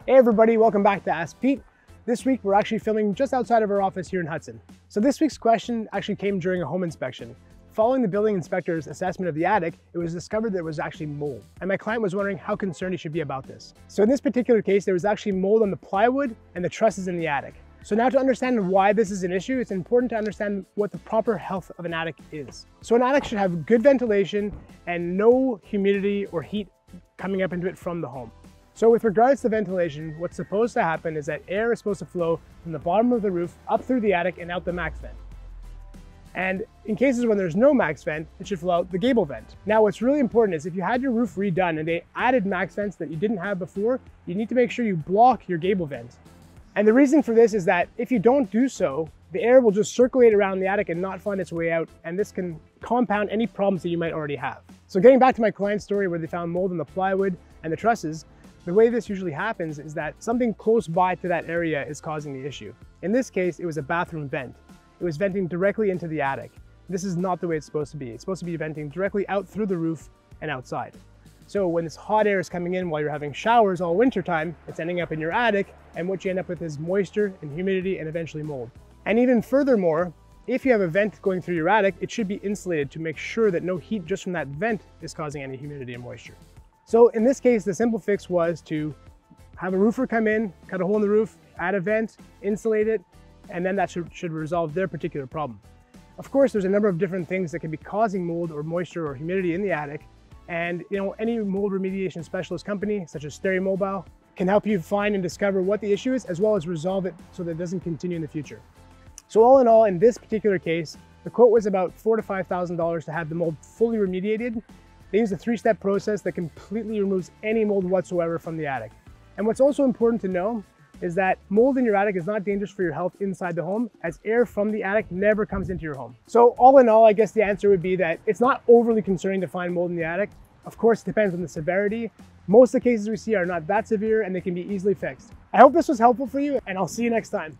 Hey everybody, welcome back to Ask Pete. This week we're actually filming just outside of our office here in Hudson. So this week's question actually came during a home inspection. Following the building inspector's assessment of the attic, it was discovered that it was actually mold. And my client was wondering how concerned he should be about this. So in this particular case, there was actually mold on the plywood and the trusses in the attic. So now to understand why this is an issue, it's important to understand what the proper health of an attic is. So an attic should have good ventilation and no humidity or heat coming up into it from the home. So with regards to ventilation, what's supposed to happen is that air is supposed to flow from the bottom of the roof up through the attic and out the max vent. And in cases when there's no max vent, it should flow out the gable vent. Now what's really important is if you had your roof redone and they added max vents that you didn't have before, you need to make sure you block your gable vent. And the reason for this is that if you don't do so, the air will just circulate around the attic and not find its way out, and this can compound any problems that you might already have. So getting back to my client's story where they found mold in the plywood and the trusses, the way this usually happens is that something close by to that area is causing the issue. In this case, it was a bathroom vent. It was venting directly into the attic. This is not the way it's supposed to be. It's supposed to be venting directly out through the roof and outside. So when this hot air is coming in while you're having showers all winter time, it's ending up in your attic, and what you end up with is moisture and humidity and eventually mold. And even furthermore, if you have a vent going through your attic, it should be insulated to make sure that no heat just from that vent is causing any humidity and moisture. So in this case, the simple fix was to have a roofer come in, cut a hole in the roof, add a vent, insulate it, and then that should resolve their particular problem. Of course, there's a number of different things that can be causing mold or moisture or humidity in the attic. And any mold remediation specialist company, such as Mobile, can help you find and discover what the issue is, as well as resolve it so that it doesn't continue in the future. So all in all, in this particular case, the quote was about $4,000 to $5,000 to have the mold fully remediated. They use a 3-step process that completely removes any mold whatsoever from the attic. And what's also important to know is that mold in your attic is not dangerous for your health inside the home, as air from the attic never comes into your home. So all in all, I guess the answer would be that it's not overly concerning to find mold in the attic. Of course, it depends on the severity. Most of the cases we see are not that severe and they can be easily fixed. I hope this was helpful for you, and I'll see you next time.